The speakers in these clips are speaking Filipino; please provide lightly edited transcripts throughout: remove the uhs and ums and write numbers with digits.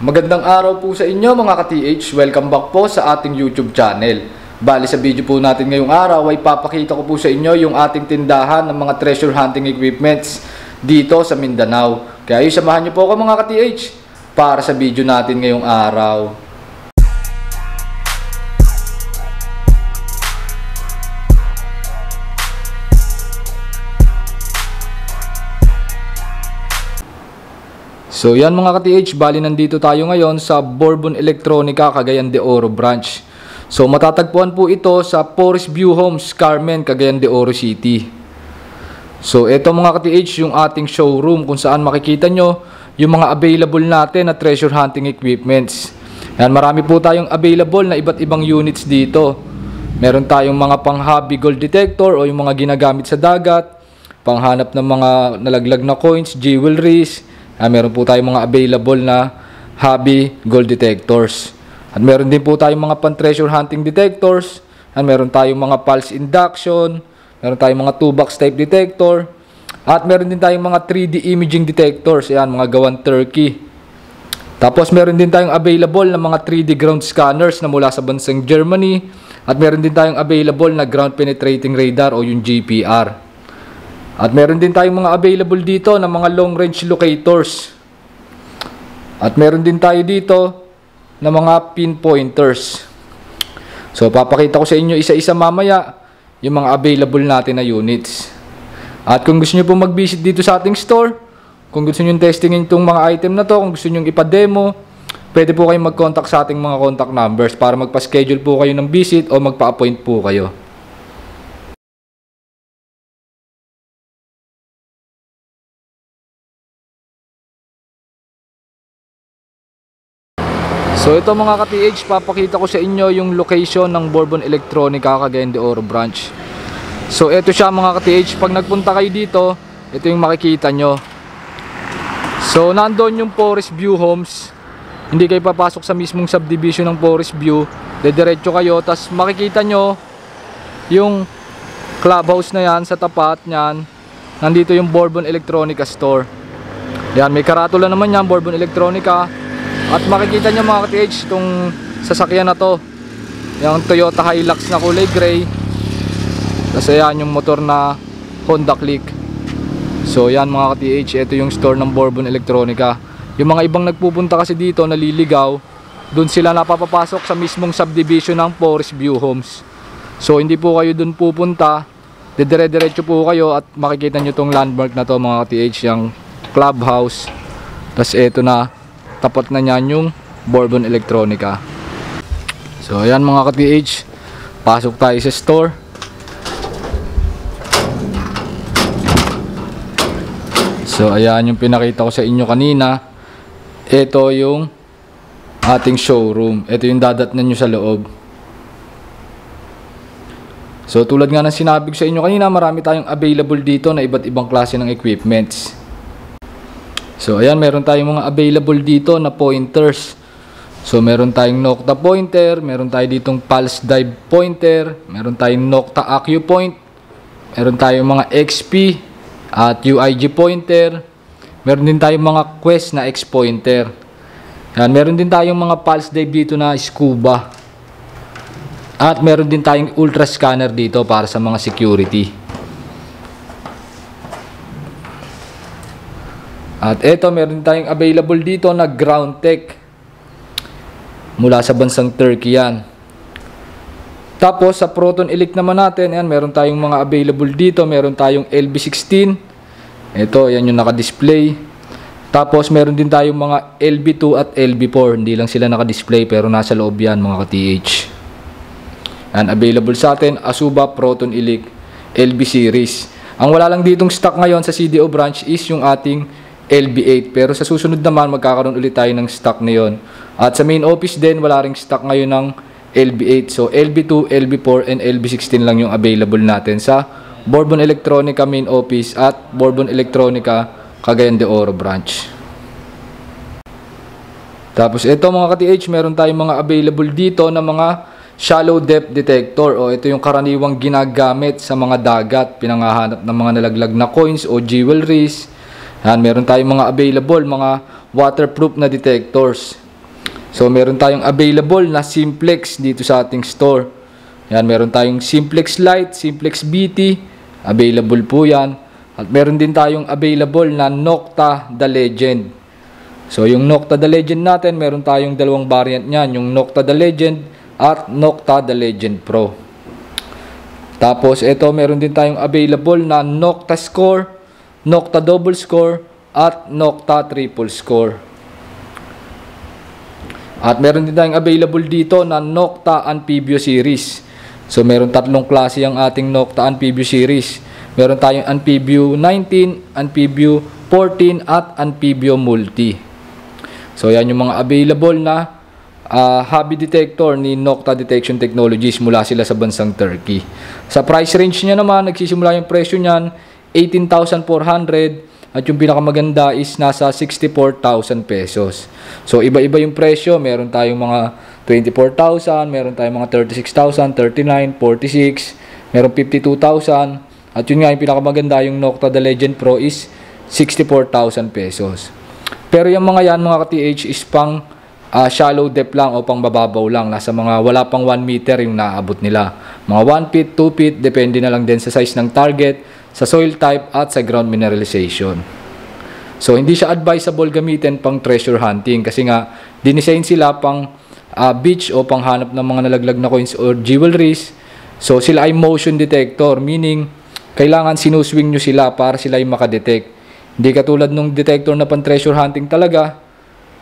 Magandang araw po sa inyo mga ka-TH. Welcome back po sa ating YouTube channel. Bali sa video po natin ngayong araw ay papakita ko po sa inyo yung ating tindahan ng mga treasure hunting equipments dito sa Mindanao. Kaya samahan niyo po ako mga ka-TH para sa video natin ngayong araw. So yan mga ka-TH, bali nandito tayo ngayon sa Bourbon Electronica, Cagayan de Oro branch. So matatagpuan po ito sa Forest View Homes, Carmen, Cagayan de Oro City. So ito mga ka-TH yung ating showroom kung saan makikita nyo yung mga available natin na treasure hunting equipments. Yan, marami po tayong available na iba't ibang units dito. Meron tayong mga pang hobby gold detector o yung mga ginagamit sa dagat, panghanap ng mga nalaglag na coins, jewelries. Meron po tayong mga available na hobby gold detectors. At meron din po tayong mga pan-treasure hunting detectors. At meron tayong mga pulse induction. Meron tayong mga 2-box type detector. At meron din tayong mga 3D imaging detectors. Ayan, mga gawan Turkey. Tapos meron din tayong available na mga 3D ground scanners na mula sa bansang Germany. At meron din tayong available na ground penetrating radar o yung GPR. At meron din tayong mga available dito na mga long range locators. At meron din tayo dito na mga pinpointers. So papakita ko sa inyo isa-isa mamaya yung mga available natin na units. At kung gusto niyo po mag-visit dito sa ating store, kung gusto niyo testingin itong mga item na to, kung gusto niyo ipa-demo, pwede po kayong mag-contact sa ating mga contact numbers para magpa-schedule po kayo ng visit o magpa-appoint po kayo. So ito mga ka-TH, papakita ko sa inyo yung location ng Bourbon Electronica, Cagayan de Oro branch. So ito siya mga ka-TH, pag nagpunta kayo dito, ito yung makikita nyo. So nandoon yung Forest View Homes. Hindi kayo papasok sa mismong subdivision ng Forest View, dediretso kayo, tas makikita nyo yung clubhouse na yan, sa tapat nyan nandito yung Bourbon Electronica store. Yan, may karatula naman yan, Bourbon Electronica. At makikita nyo mga ka-TH itong sasakyan na to, yung Toyota Hilux na kulay gray. Kasi yan yung motor na Honda Click. So yan mga ka-TH, ito yung store ng Bourbon Electronica. Yung mga ibang nagpupunta kasi dito naliligaw, dun sila napapapasok sa mismong subdivision ng Forest View Homes. So hindi po kayo dun pupunta, dire-diretso po kayo at makikita nyo itong landmark na to mga ka-TH, yung clubhouse. Tapos ito na, tapat na niyan yung Bourbon Electronica. So ayan mga ka-TH, pasok tayo sa store. So ayan yung pinakita ko sa inyo kanina. Ito yung ating showroom. Ito yung dadatnan nyo sa loob. So tulad nga ng sinabi ko sa inyo kanina, marami tayong available dito na iba't ibang klase ng equipments. So ayan, meron tayong mga available dito na pointers. So meron tayong Nocta pointer, meron tayo ditong Pulse Dive pointer, meron tayong Nocta Acupoint, meron tayong mga XP at UIG pointer, meron din tayong mga Quest na X pointer. Yan, meron din tayong mga Pulse Dive dito na Scuba. At meron din tayong Ultra Scanner dito para sa mga security. At eto, meron tayong available dito na Ground Tech mula sa bansang Turkey yan. Tapos sa Proton Elite naman natin, yan, meron tayong mga available dito. Meron tayong LB16. Ito, yan yung naka-display. Tapos meron din tayong mga LB2 at LB4. Hindi lang sila naka-display pero nasa loob yan mga ka-TH. Yan, available sa atin, Asuba Proton Elite LB series. Ang wala lang ditong stock ngayon sa CDO branch is yung ating LB8, pero sa susunod naman magkakaroon ulit tayo ng stock na yon. At sa main office din wala ring stock ngayon ng LB8. So LB2, LB4 and LB16 lang yung available natin sa Bourbon Electronica main office at Bourbon Electronica Cagayan de Oro branch. Tapos ito mga ka-TH, meron tayong mga available dito na mga shallow depth detector, o ito yung karaniwang ginagamit sa mga dagat, pinangahanap ng mga nalaglag na coins o jewelries. Yan, meron tayong mga available, mga waterproof na detectors. So meron tayong available na Simplex dito sa ating store. Yan, meron tayong Simplex Lite, Simplex BT, available po yan. At meron din tayong available na Nocta The Legend. So yung Nocta The Legend natin, meron tayong dalawang variant niyan, yung Nocta The Legend at Nocta The Legend Pro. Tapos ito, meron din tayong available na Nocta Score, Nocta Double Score at Nocta Triple Score. At meron din tayong available dito na Nocta Anfibio Series. So meron tatlong klase ang ating Nocta Anfibio Series. Meron tayong Anfibio 19, Anfibio 14 at Anfibio Multi. So yan yung mga available na hobby detector ni Nocta Detection Technologies, mula sila sa bansang Turkey. Sa price range niya naman, nagsisimula yung presyo niyan 18,400 at yung pinakamaganda is nasa 64,000 pesos. So iba-iba yung presyo, meron tayong mga 24,000, meron tayong mga 36,000, 39, 46, meron 52,000, at yun nga yung pinakamaganda, yung Nocta The Legend Pro is 64,000 pesos. Pero yung mga yan, mga ka-TH, is pang shallow depth lang o pang bababaw lang. Nasa mga wala pang 1 meter yung naaabot nila. Mga 1 feet, 2 feet, depende na lang din sa size ng target, sa soil type at sa ground mineralization. So hindi siya advisable gamitin pang treasure hunting kasi nga dinisign sila pang beach o pang hanap ng mga nalaglag na coins or jewelries. So sila ay motion detector, meaning kailangan sinuswing nyo sila para sila ay makadetect. Hindi katulad nung detector na pang treasure hunting talaga,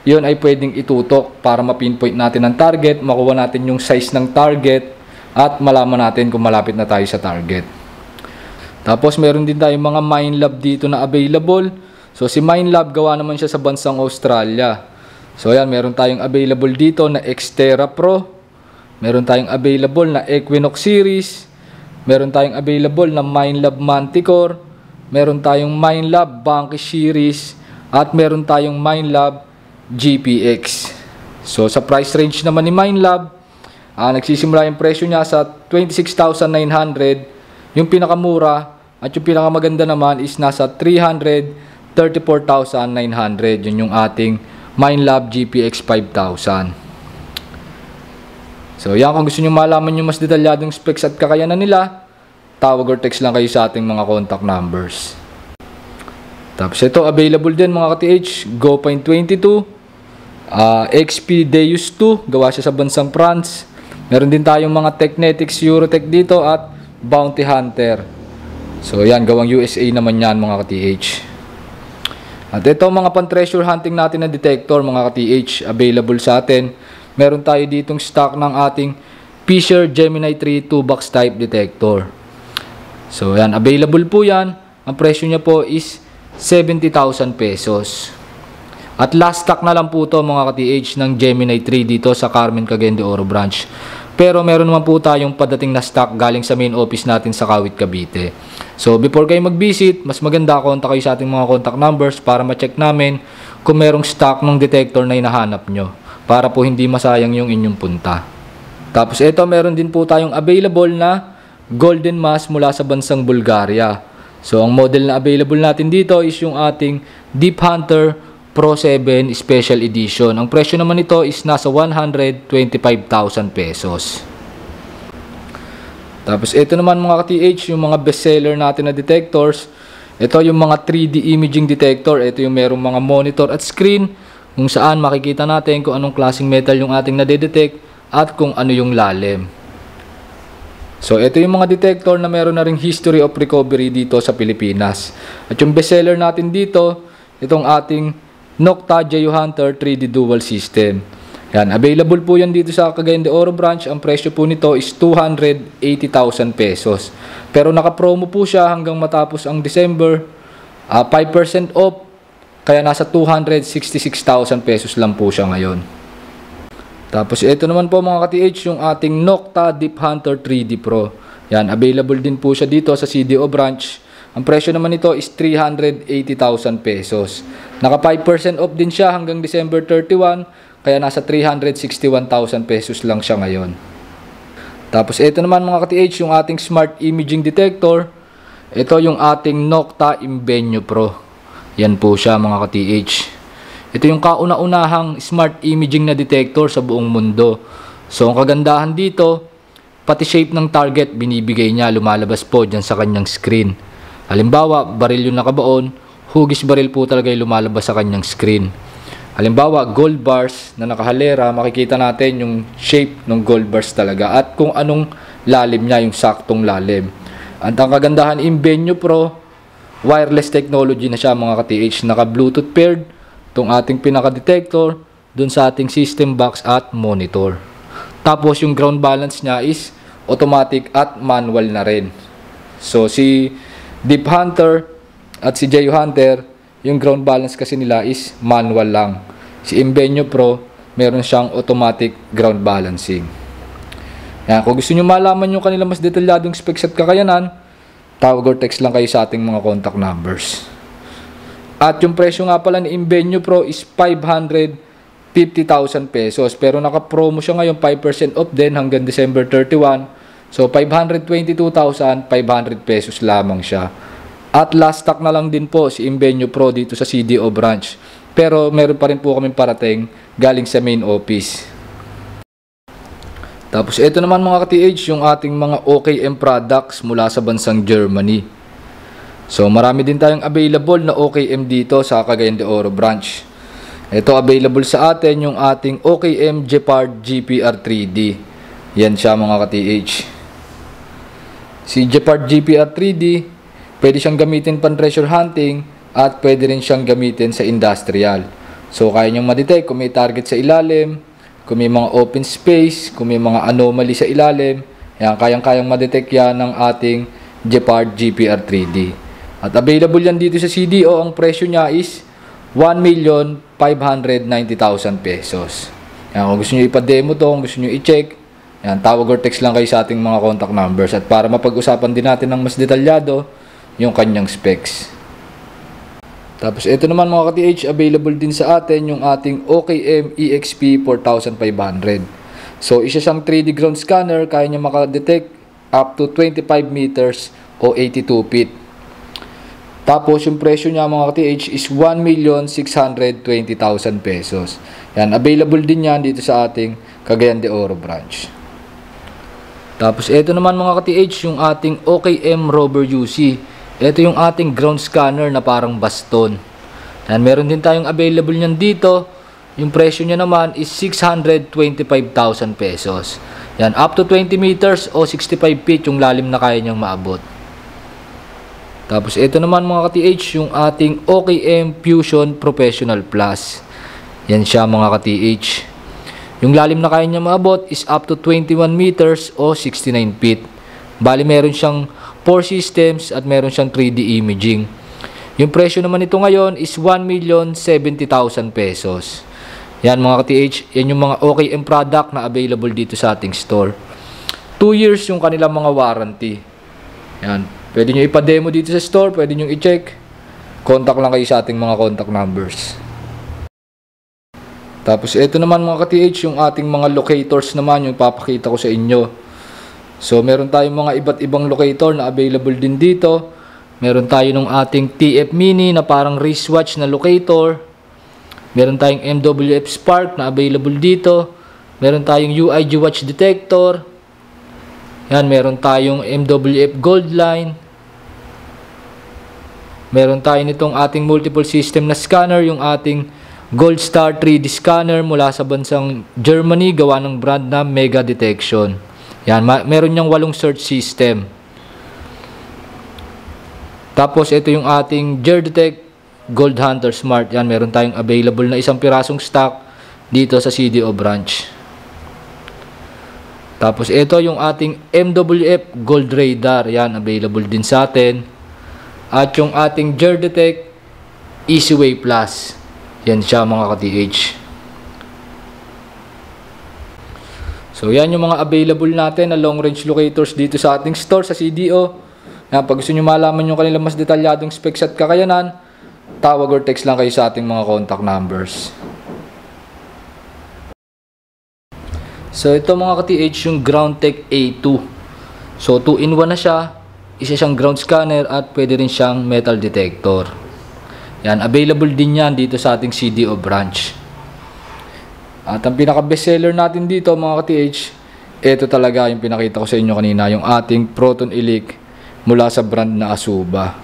yun ay pwedeng itutok para ma-pinpoint natin ang target, makuha natin yung size ng target at malaman natin kung malapit na tayo sa target. Tapos meron din tayong mga Minelab dito na available. So si Minelab, gawa naman siya sa bansang Australia. So ayan, meron tayong available dito na Xterra Pro. Meron tayong available na Equinox Series. Meron tayong available na Minelab Manticore. Meron tayong Minelab Bankish Series. At meron tayong Minelab GPX. So sa price range naman ni Minelab, nagsisimula yung presyo niya sa 26,900. Yung pinakamura at yung pinakamaganda naman is nasa 334,900. Yun yung ating Minelab GPX 5000. So yan, kung gusto nyo malaman yung mas detalyadong specs at kakayanan nila, tawag or text lang kayo sa ating mga contact numbers. Tapos ito, available din mga ka-TH, GoPoint 22, XP Deus 2, gawa siya sa bansang France. Meron din tayong mga Technetics Eurotech dito at Bounty Hunter. So yan, gawang USA naman yan mga ka-TH. At ito mga pan-treasure hunting natin na detector mga ka-TH, available sa atin. Meron tayo ditong stock ng ating Fisher Gemini 3 2-box type detector. So yan, available po yan. Ang presyo niya po is 70,000 pesos. At last stock na lang po to mga ka-TH ng Gemini 3 dito sa Carmen Cagayan de Oro branch. Pero meron naman po tayong padating na stock galing sa main office natin sa Kawit, Cavite. So before kayo mag-visit, mas maganda kontak kayo sa ating mga contact numbers para ma-check namin kung merong stock ng detector na hinahanap nyo, para po hindi masayang yung inyong punta. Tapos ito, meron din po tayong available na Golden Mask mula sa bansang Bulgaria. So ang model na available natin dito is yung ating Deep Hunter Pro 7 Special Edition. Ang presyo naman nito is nasa 125,000 pesos. Tapos ito naman mga ka-TH, yung mga bestseller natin na detectors. Ito yung mga 3D imaging detector. Ito yung merong mga monitor at screen kung saan makikita natin kung anong klaseng metal yung ating nadedetect at kung ano yung lalim. So ito yung mga detector na meron na ring history of recovery dito sa Pilipinas. At yung bestseller natin dito, itong ating Nocta Geohunter 3D Dual System. Yan, available po yan dito sa Cagayan de Oro branch. Ang presyo po nito is 280,000 pesos. Pero naka-promo po siya hanggang matapos ang December. 5% off, kaya nasa 266,000 pesos lang po siya ngayon. Tapos ito naman po mga ka-TH, yung ating Nocta Deep Hunter 3D Pro. Yan, available din po siya dito sa CDO branch. Ang presyo naman nito is 380,000 pesos. Naka 5% off din siya hanggang December 31, kaya nasa 361,000 pesos lang siya ngayon. Tapos ito naman mga ka-TH, yung ating Smart Imaging Detector. Ito yung ating Nocta Invenio Pro. Yan po siya mga ka-TH. Ito yung kauna-unahang smart imaging na detector sa buong mundo. So ang kagandahan dito, pati shape ng target binibigay niya, lumalabas po dyan sa kanyang screen. Halimbawa, baril yung nakabaon, hugis baril po talaga yung lumalabas sa kanyang screen. Halimbawa, gold bars na nakahalera, makikita natin yung shape ng gold bars talaga at kung anong lalim niya, yung saktong lalim. At ang kagandahan Invenio Pro, wireless technology na siya mga ka-TH, naka-Bluetooth paired itong ating pinaka-detector dun sa ating system box at monitor. Tapos yung ground balance niya is automatic at manual na rin. So si Deep Hunter at si J Hunter, yung ground balance kasi nila is manual lang. Si Invenio Pro, meron siyang automatic ground balancing. Yan, kung gusto nyo malaman yung kanila mas detalyadong specs at kakayanan, tawag or text lang kayo sa ating mga contact numbers. At yung presyo nga pala ni Invenio Pro is 550,000 pesos. Pero naka-promo siya ngayon, 5% off din hanggang December 31. So 522,500 pesos lamang siya. At last stock na lang din po si Invenio Pro dito sa CDO branch. Pero meron pa rin po kaming parating galing sa main office. Tapos ito naman mga ka-TH, yung ating mga OKM products mula sa bansang Germany. So marami din tayong available na OKM dito sa Cagayan de Oro branch. Ito available sa atin yung ating OKM Gepard GPR 3D. Yan siya mga ka-TH. Si Gepard GPR 3D, pwede siyang gamitin pan treasure hunting at pwede rin siyang gamitin sa industrial. So kaya niyong ma-detect kung may target sa ilalim, kung may mga open space, kung may mga anomaly sa ilalim. Yan, kayang-kayang ma-detect yan ng ating Gepard GPR 3D. At available yan dito sa CDO, ang presyo niya is 1,590,000 pesos. Yan, kung gusto nyo ipa-demo to, kung gusto nyo i-check, yan, tawag or text lang kayo sa ating mga contact numbers. At para mapag-usapan din natin ng mas detalyado, yung kanyang specs. Tapos ito naman mga ka-TH, available din sa atin yung ating OKM EXP 4500. So isa siyang 3D ground scanner, kaya niya makadetect up to 25 meters o 82 feet. Tapos yung presyo niya mga ka-TH is 1,620,000 pesos. Yan, available din yan dito sa ating Cagayan de Oro branch. Tapos ito naman mga ka-TH, yung ating OKM Rover UC. Ito yung ating ground scanner na parang baston. Yan, meron din tayong available niyan dito. Yung presyo niya naman is 625,000 pesos. Yan, up to 20 meters o 65 feet yung lalim na kaya niyang maabot. Tapos ito naman mga ka-TH, yung ating OKM Fusion Professional Plus. Yan siya mga ka-TH. Yung lalim na kaya niya maabot is up to 21 meters o 69 feet. Bali meron siyang 4 systems at meron siyang 3D imaging. Yung presyo naman ito ngayon is 1,070,000 pesos. Yan mga ka-TH, yan yung mga OKM product na available dito sa ating store. 2 years yung kanilang mga warranty. Yan. Pwede nyo ipa-demo dito sa store, pwede nyo i-check. Contact lang kayo sa ating mga contact numbers. Tapos ito naman mga ka-TH, yung ating mga locators naman, yung papakita ko sa inyo. So meron tayong mga iba't ibang locator na available din dito. Meron tayo ng ating TF Mini na parang wristwatch na locator. Meron tayong MWF Spark na available dito. Meron tayong UIG watch detector. Yan, meron tayong MWF Gold Line. Meron tayo nitong ating multiple system na scanner, yung ating Gold Star 3D scanner mula sa bansang Germany, gawa ng brand na Mega Detection. Yan, meron niyang 8 search system. Tapos ito yung ating Gerdetech Gold Hunter Smart. Yan, meron tayong available na isang pirasong stock dito sa CDO branch. Tapos ito yung ating MWF Gold Radar. Yan, available din sa atin. At yung ating Gerdetech Easyway Plus. Yan siya mga ka-TH. So yan yung mga available natin na long range locators dito sa ating store sa CDO. Yan, pag gusto nyo malaman yung kanilang mas detalyadong specs at kakayanan, tawag or text lang kayo sa ating mga contact numbers. So ito mga ka-TH yung GroundTech A2. So 2-in-1 na siya. Isa siyang ground scanner at pwede rin siyang metal detector. Yan, available din yan dito sa ating CDO branch. At ang pinaka bestseller natin dito mga ka-TH, ito talaga yung pinakita ko sa inyo kanina, yung ating Proton Elite mula sa brand na Azuba.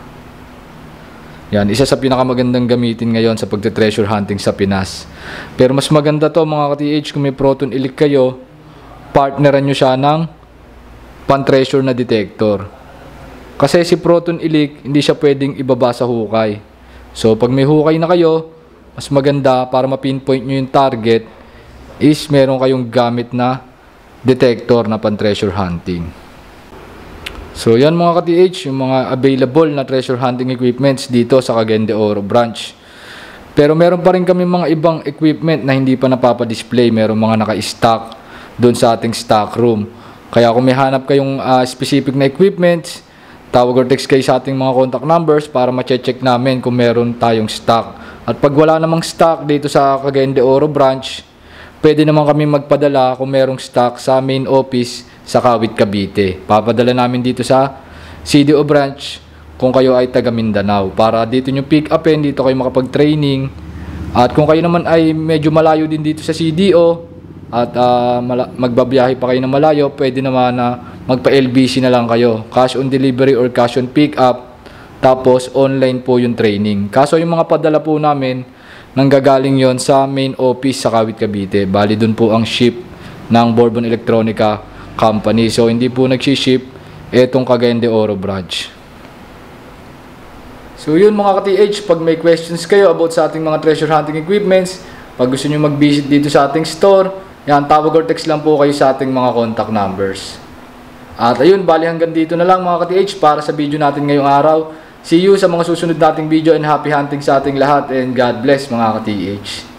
Yan, isa sa pinakamagandang gamitin ngayon sa pagte-treasure hunting sa Pinas. Pero mas maganda to mga ka-TH kung may Proton Elite kayo, partneran nyo siya ng pan-treasure na detector. Kasi si Proton Elite, hindi siya pwedeng ibaba sa hukay. So, pag may hukay na kayo, mas maganda para ma-pinpoint nyo yung target is meron kayong gamit na detector na pan-treasure hunting. So, yan mga ka-TH, yung mga available na treasure hunting equipments dito sa Cagayan de Oro branch. Pero meron pa rin kami mga ibang equipment na hindi pa napapadisplay. Meron mga naka-stock doon sa ating stock room. Kaya kung may hanap kayong specific na equipments, tawag or text kayo sa ating mga contact numbers para ma-check namin kung meron tayong stock. At pag wala namang stock dito sa Cagayan de Oro branch, pwede naman kami magpadala kung merong stock sa main office sa Kawit, Cavite. Papadala namin dito sa CDO branch kung kayo ay taga Mindanao. Para dito nyo pick upin, dito kayo makapag-training. At kung kayo naman ay medyo malayo din dito sa CDO at magbabiyahe pa kayo na malayo, pwede naman na magpa-LBC na lang kayo. Cash on delivery or cash on pick up. Tapos online po yung training. Kaso yung mga padala po namin, nanggagaling yon sa main office sa Kawit, Cavite. Bali dun po ang ship ng Bourbon Electronica Company. So hindi po nagsi-ship etong Cagayan de Oro branch. So yun mga ka-TH, pag may questions kayo about sa ating mga treasure hunting equipments, pag gusto nyo mag-visit dito sa ating store, yan, tawag or text lang po kayo sa ating mga contact numbers. At ayun, bali hanggang dito na lang mga ka-TH para sa video natin ngayong araw. See you sa mga susunod nating video and happy hunting sa ating lahat and God bless mga ka-TH.